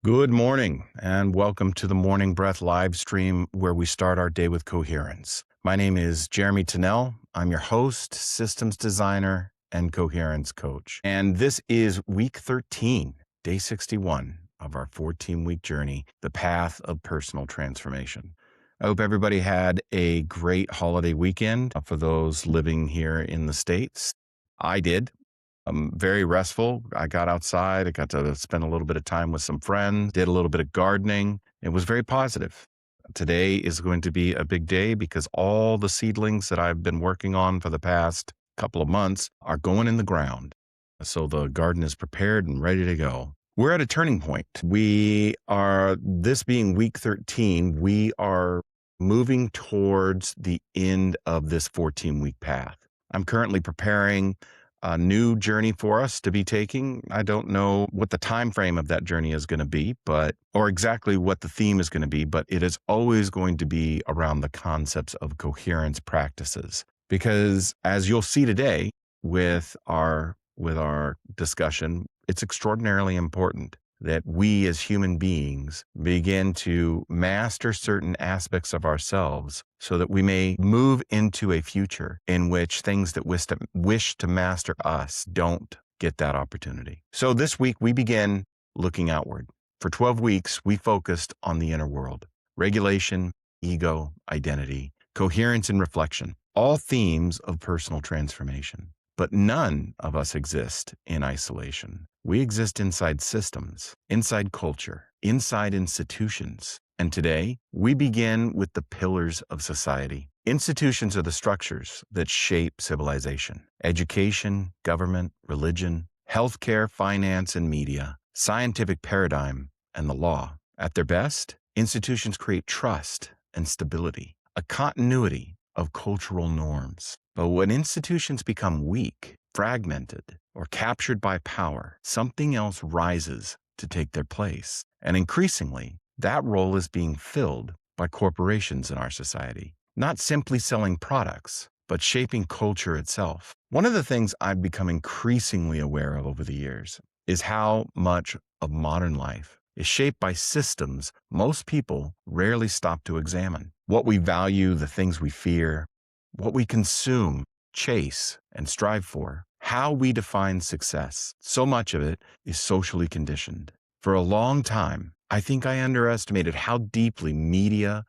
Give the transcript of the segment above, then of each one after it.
Good morning, and welcome to the Morning Breath Livestream, where we start our day with Coherence. My name is Jeremy Tunnell. I'm your host, systems designer, and coherence coach. And this is week 13, day 61 of our 14-week journey, the path of personal transformation. I hope everybody had a great holiday weekend for those living here in the States. I did. Very restful. I got outside. I got to spend a little bit of time with some friends, did a little bit of gardening. It was very positive. Today is going to be a big day because all the seedlings that I've been working on for the past couple of months are going in the ground. So the garden is prepared and ready to go. We're at a turning point. This being week 13, we are moving towards the end of this 14-week path. I'm currently preparing a new journey for us to be taking. I don't know what the time frame of that journey is going to be, or exactly what the theme is going to be, but it is always going to be around the concepts of coherence practices. Because as you'll see today with our discussion, it's extraordinarily important that we as human beings begin to master certain aspects of ourselves so that we may move into a future in which things that wish to master us don't get that opportunity. So this week we begin looking outward. For 12 weeks, we focused on the inner world: regulation, ego, identity, coherence, and reflection, all themes of personal transformation. But none of us exist in isolation. We exist inside systems, inside culture, inside institutions. And today, we begin with the pillars of society. Institutions are the structures that shape civilization: education, government, religion, healthcare, finance, and media, scientific paradigm, and the law. At their best, institutions create trust and stability, a continuity of cultural norms. But when institutions become weak, fragmented, or captured by power, something else rises to take their place. And increasingly, that role is being filled by corporations in our society, not simply selling products, but shaping culture itself. One of the things I've become increasingly aware of over the years is how much of modern life is shaped by systems most people rarely stop to examine. What we value, the things we fear, what we consume, chase, and strive for, how we define success. So much of it is socially conditioned. For a long time, I think I underestimated how deeply media,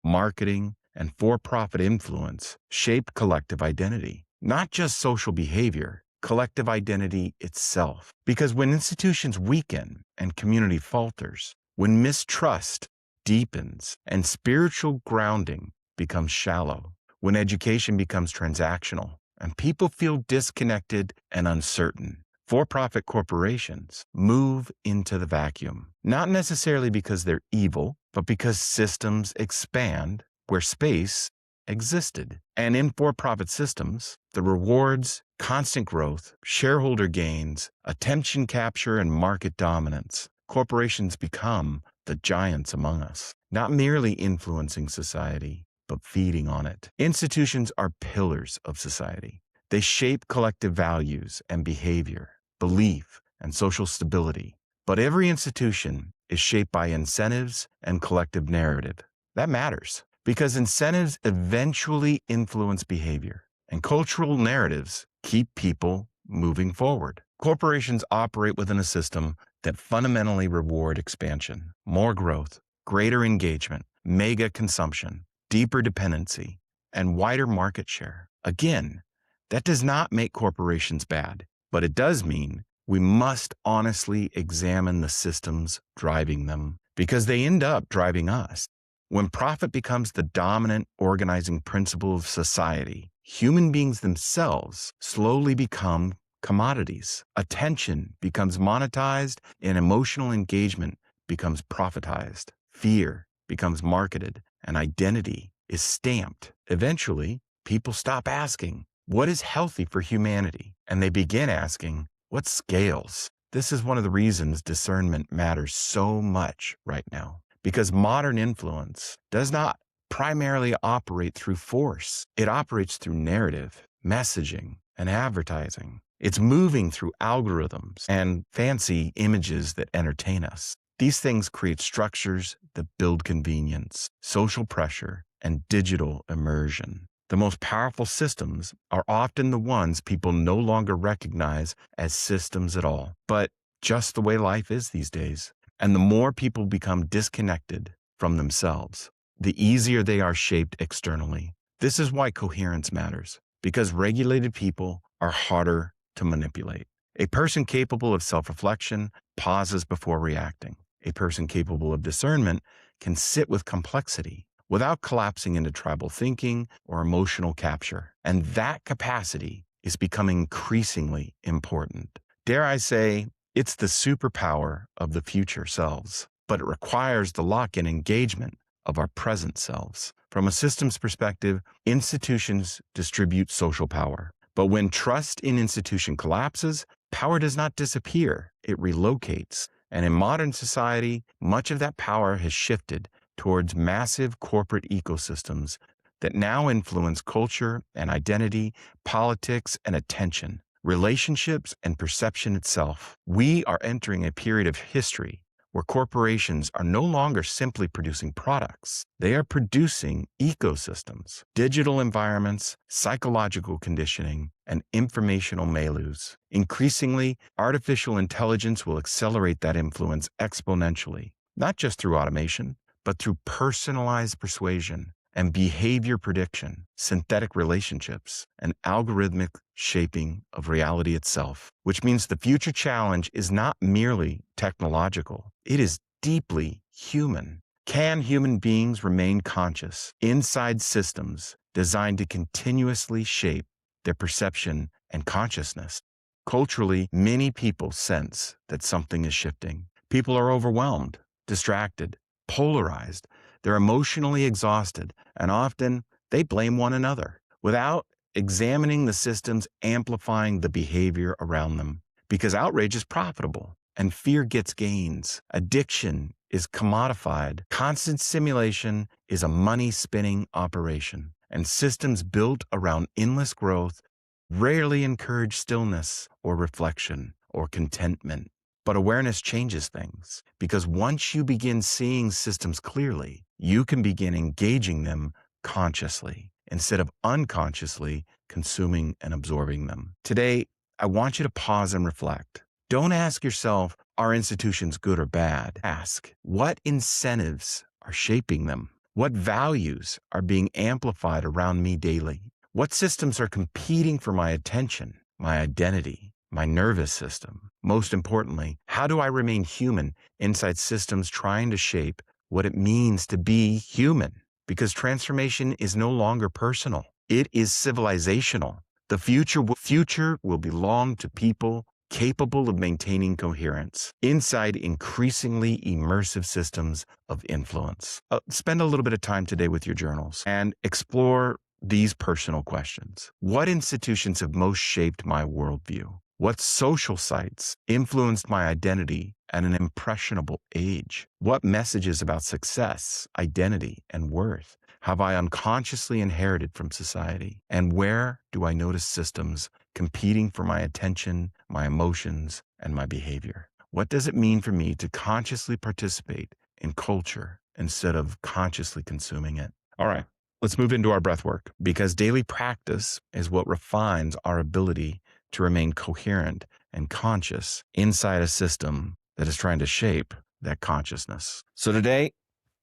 marketing, and for-profit influence shape collective identity. Not just social behavior, collective identity itself. Because when institutions weaken and community falters, when mistrust deepens and spiritual grounding becomes shallow, when education becomes transactional and people feel disconnected and uncertain, for-profit corporations move into the vacuum. Not necessarily because they're evil, but because systems expand where space existed. And in for-profit systems, the rewards, constant growth, shareholder gains, attention capture, and market dominance, corporations become the giants among us, not merely influencing society, but feeding on it. Institutions are pillars of society. They shape collective values and behavior, belief, and social stability. But every institution is shaped by incentives and collective narrative. That matters because incentives eventually influence behavior, and cultural narratives keep people moving forward. Corporations operate within a system that fundamentally reward expansion, more growth, greater engagement, mega consumption, deeper dependency, and wider market share. Again, that does not make corporations bad, but it does mean we must honestly examine the systems driving them, because they end up driving us. When profit becomes the dominant organizing principle of society, human beings themselves slowly become commodities. Attention becomes monetized and emotional engagement becomes profitized. Fear becomes marketed and identity is stamped. Eventually, people stop asking, what is healthy for humanity? And they begin asking, what scales? This is one of the reasons discernment matters so much right now, because modern influence does not primarily operate through force. It operates through narrative, messaging, and advertising. It's moving through algorithms and fancy images that entertain us. These things create structures that build convenience, social pressure, and digital immersion. The most powerful systems are often the ones people no longer recognize as systems at all, but just the way life is these days. And the more people become disconnected from themselves, the easier they are shaped externally. This is why coherence matters, because regulated people are harder to manipulate. A person capable of self-reflection pauses before reacting. A person capable of discernment can sit with complexity without collapsing into tribal thinking or emotional capture. And that capacity is becoming increasingly important. Dare I say, it's the superpower of the future selves, but it requires the lock-in engagement of our present selves. From a systems perspective, institutions distribute social power. But when trust in institution collapses, power does not disappear, it relocates. And in modern society, much of that power has shifted towards massive corporate ecosystems that now influence culture and identity, politics and attention, relationships and perception itself. We are entering a period of history where corporations are no longer simply producing products. They are producing ecosystems, digital environments, psychological conditioning, and informational milieus. Increasingly, artificial intelligence will accelerate that influence exponentially, not just through automation, but through personalized persuasion and behavior prediction, synthetic relationships, and algorithmic shaping of reality itself, which means the future challenge is not merely technological, it is deeply human. Can human beings remain conscious inside systems designed to continuously shape their perception and consciousness? Culturally, many people sense that something is shifting. People are overwhelmed, distracted, polarized. They're emotionally exhausted, and often they blame one another without examining the systems amplifying the behavior around them. Because outrage is profitable and fear gets gains. Addiction is commodified. Constant simulation is a money-spinning operation. And systems built around endless growth rarely encourage stillness or reflection or contentment. But awareness changes things, because once you begin seeing systems clearly, you can begin engaging them consciously instead of unconsciously consuming and absorbing them. Today, I want you to pause and reflect. Don't ask yourself, are institutions good or bad? Ask, what incentives are shaping them? What values are being amplified around me daily? What systems are competing for my attention, my identity, my nervous system? Most importantly, how do I remain human inside systems trying to shape what it means to be human? Because transformation is no longer personal. It is civilizational. The future will belong to people capable of maintaining coherence inside increasingly immersive systems of influence. Spend a little bit of time today with your journals and explore these personal questions. What institutions have most shaped my worldview? What social sites influenced my identity at an impressionable age? What messages about success, identity, and worth have I unconsciously inherited from society? And where do I notice systems competing for my attention, my emotions, and my behavior? What does it mean for me to consciously participate in culture instead of consciously consuming it? All right, let's move into our breath work, because daily practice is what refines our ability to remain coherent and conscious inside a system that is trying to shape that consciousness. So today,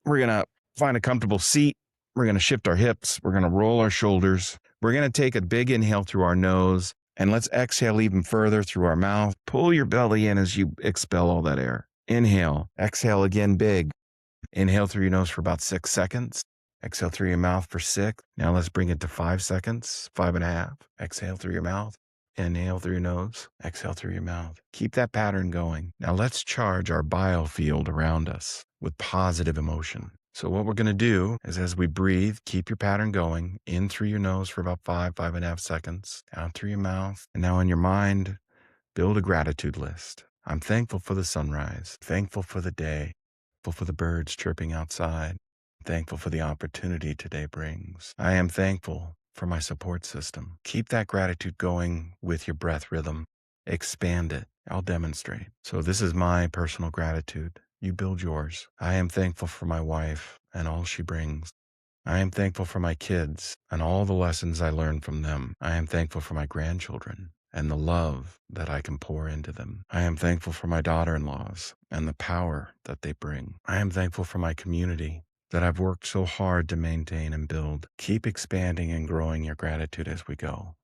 we're going to find a comfortable seat. We're going to shift our hips. We're going to roll our shoulders. We're going to take a big inhale through our nose, and let's exhale even further through our mouth. Pull your belly in as you expel all that air. Inhale. Exhale again big. Inhale through your nose for about 6 seconds. Exhale through your mouth for 6. Now let's bring it to 5 seconds, 5.5. Exhale through your mouth. Inhale through your nose, exhale through your mouth. Keep that pattern going. Now let's charge our biofield around us with positive emotion. So what we're going to do is, as we breathe, keep your pattern going. In through your nose for about 5.5 seconds. Out through your mouth. And now in your mind, build a gratitude list. I'm thankful for the sunrise. Thankful for the day. Thankful for the birds chirping outside. Thankful for the opportunity today brings. I am thankful for my support system. Keep that gratitude going with your breath rhythm. Expand it. I'll demonstrate. So this is my personal gratitude. You build yours. I am thankful for my wife and all she brings. I am thankful for my kids and all the lessons I learned from them. I am thankful for my grandchildren and the love that I can pour into them. I am thankful for my daughter-in-laws and the power that they bring. I am thankful for my community that I've worked so hard to maintain and build. Keep expanding and growing your gratitude as we go.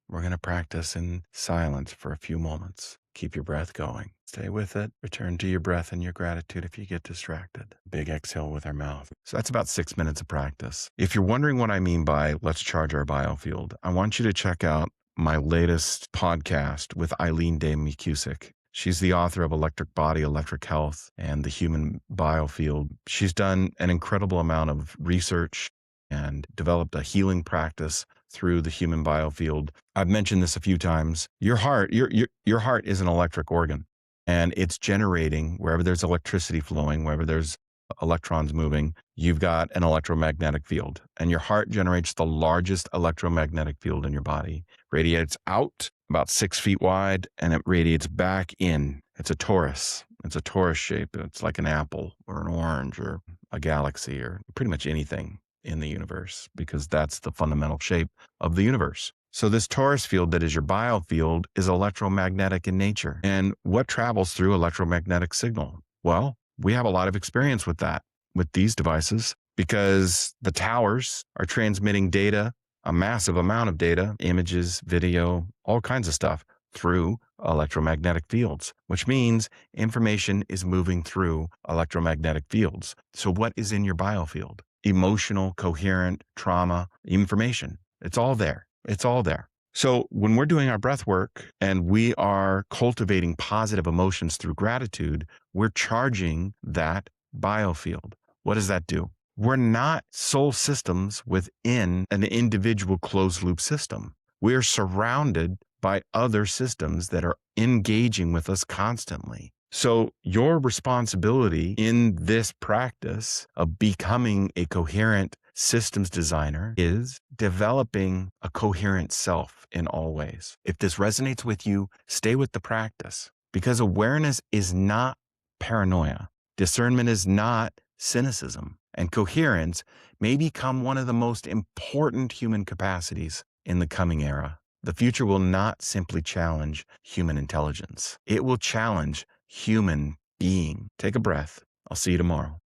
We're going to practice in silence for a few moments. Keep your breath going. Stay with it. Return to your breath and your gratitude if you get distracted. Big exhale with our mouth. So that's about 6 minutes of practice. If you're wondering what I mean by let's charge our biofield, I want you to check out my latest podcast with Eileen Day McCusick. She's the author of Electric Body, Electric Health, and the Human Biofield. She's done an incredible amount of research and developed a healing practice through the human biofield. I've mentioned this a few times. Your heart is an electric organ, and it's generating wherever there's electricity flowing, wherever there's electrons moving, you've got an electromagnetic field, and your heart generates the largest electromagnetic field in your body. Radiates out about 6 feet wide, and it radiates back in. It's a torus. It's a torus shape. It's like an apple or an orange or a galaxy or pretty much anything in the universe, because that's the fundamental shape of the universe. So this torus field that is your biofield is electromagnetic in nature. And what travels through electromagnetic signal? Well, we have a lot of experience with that, with these devices, because the towers are transmitting data, a massive amount of data, images, video, all kinds of stuff through electromagnetic fields, which means information is moving through electromagnetic fields. So what is in your biofield? Emotional, coherent, trauma, information. It's all there. It's all there. So when we're doing our breath work and we are cultivating positive emotions through gratitude, we're charging that biofield. What does that do? We're not soul systems within an individual closed loop system. We're surrounded by other systems that are engaging with us constantly. So your responsibility in this practice of becoming a coherent systems designer is developing a coherent self in all ways. If this resonates with you, stay with the practice, because awareness is not paranoia. Discernment is not cynicism. And coherence may become one of the most important human capacities in the coming era. The future will not simply challenge human intelligence. It will challenge human being. Take a breath. I'll see you tomorrow.